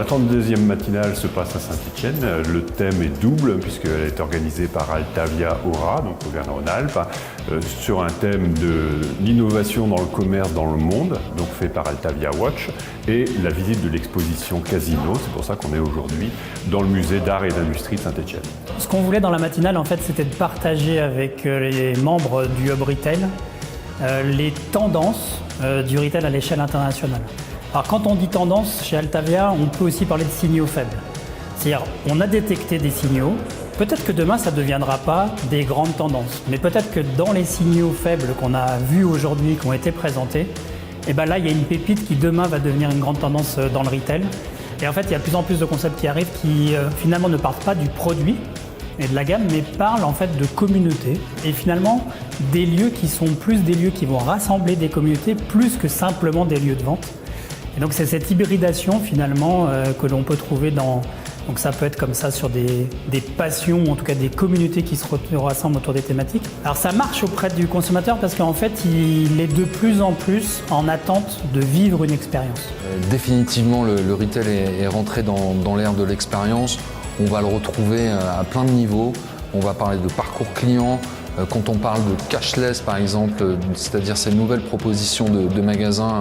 32e matinale se passe à Saint-Étienne. Le thème est double puisqu'elle est organisée par Altavia Aura, donc Auvergne-Rhône-Alpes, sur un thème de l'innovation dans le commerce dans le monde, donc fait par Altavia Watch, et la visite de l'exposition Casino. C'est pour ça qu'on est aujourd'hui dans le musée d'art et d'industrie de Saint-Étienne. Ce qu'on voulait dans la matinale, en fait, c'était de partager avec les membres du Hub Retail les tendances du retail à l'échelle internationale. Alors quand on dit tendance chez Altavia, on peut aussi parler de signaux faibles. C'est-à-dire, on a détecté des signaux. Peut-être que demain, ça ne deviendra pas des grandes tendances. Mais peut-être que dans les signaux faibles qu'on a vus aujourd'hui, qui ont été présentés, et ben là, il y a une pépite qui demain va devenir une grande tendance dans le retail. Et en fait, il y a de plus en plus de concepts qui arrivent qui finalement ne partent pas du produit et de la gamme, mais parlent en fait de communautés. Et finalement, des lieux qui sont plus des lieux qui vont rassembler des communautés plus que simplement des lieux de vente. Et donc c'est cette hybridation finalement que l'on peut trouver dans... Donc ça peut être comme ça sur des passions, ou en tout cas des communautés qui se rassemblent autour des thématiques. Alors ça marche auprès du consommateur parce qu'en fait il est de plus en plus en attente de vivre une expérience. Définitivement le retail est rentré dans l'ère de l'expérience. On va le retrouver à plein de niveaux. On va parler de parcours client. Quand on parle de cashless par exemple, c'est-à-dire ces nouvelles propositions de magasins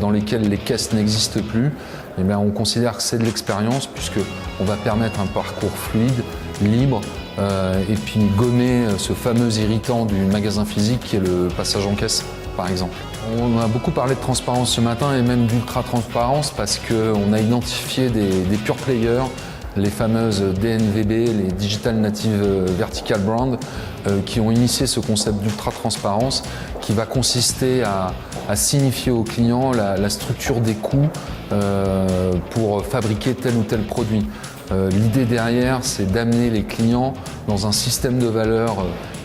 dans lesquels les caisses n'existent plus, eh bien, on considère que c'est de l'expérience puisqu'on va permettre un parcours fluide, libre et puis gommer ce fameux irritant du magasin physique qui est le passage en caisse par exemple. On a beaucoup parlé de transparence ce matin et même d'ultra-transparence parce qu'on a identifié des pure players, les fameuses DNVB, les Digital Native Vertical Brand, qui ont initié ce concept d'ultra-transparence qui va consister à signifier aux clients la structure des coûts pour fabriquer tel ou tel produit. L'idée derrière, c'est d'amener les clients dans un système de valeurs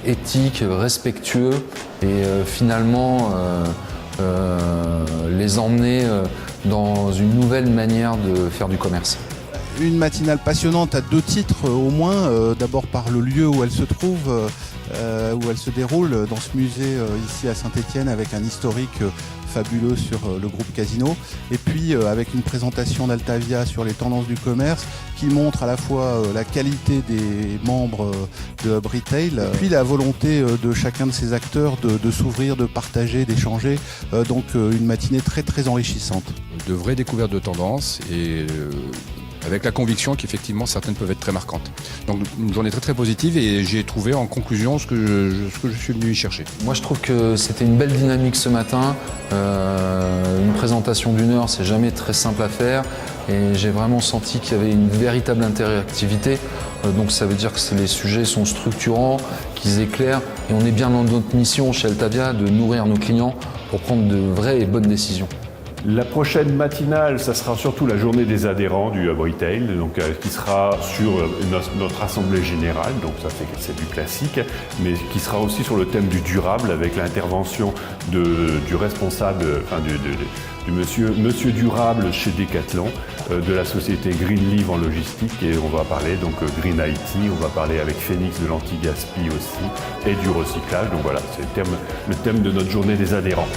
éthique, respectueux et finalement les emmener dans une nouvelle manière de faire du commerce. Une matinale passionnante à deux titres au moins. D'abord par le lieu où elle se trouve, où elle se déroule, dans ce musée ici à Saint-Étienne avec un historique fabuleux sur le groupe Casino. Et puis avec une présentation d'Altavia sur les tendances du commerce qui montre à la fois la qualité des membres de Hub Retail, puis la volonté de chacun de ces acteurs de s'ouvrir, de partager, d'échanger. Donc une matinée très très enrichissante. De vraies découvertes de tendances et avec la conviction qu'effectivement certaines peuvent être très marquantes. Donc une journée très très positive et j'ai trouvé en conclusion ce que je suis venu y chercher. Moi je trouve que c'était une belle dynamique ce matin. Une présentation d'une heure, c'est jamais très simple à faire et j'ai vraiment senti qu'il y avait une véritable interactivité. Donc ça veut dire que les sujets sont structurants, qu'ils éclairent et on est bien dans notre mission chez Altavia de nourrir nos clients pour prendre de vraies et bonnes décisions. La prochaine matinale, ça sera surtout la journée des adhérents du Hub Retail, donc, qui sera sur notre assemblée générale, donc ça c'est du classique, mais qui sera aussi sur le thème du durable avec l'intervention du responsable, du monsieur durable chez Decathlon, de la société Green Leaf en logistique, et on va parler donc Green IT, on va parler avec Phoenix de l'anti-gaspi aussi et du recyclage. Donc voilà, c'est le thème de notre journée des adhérents.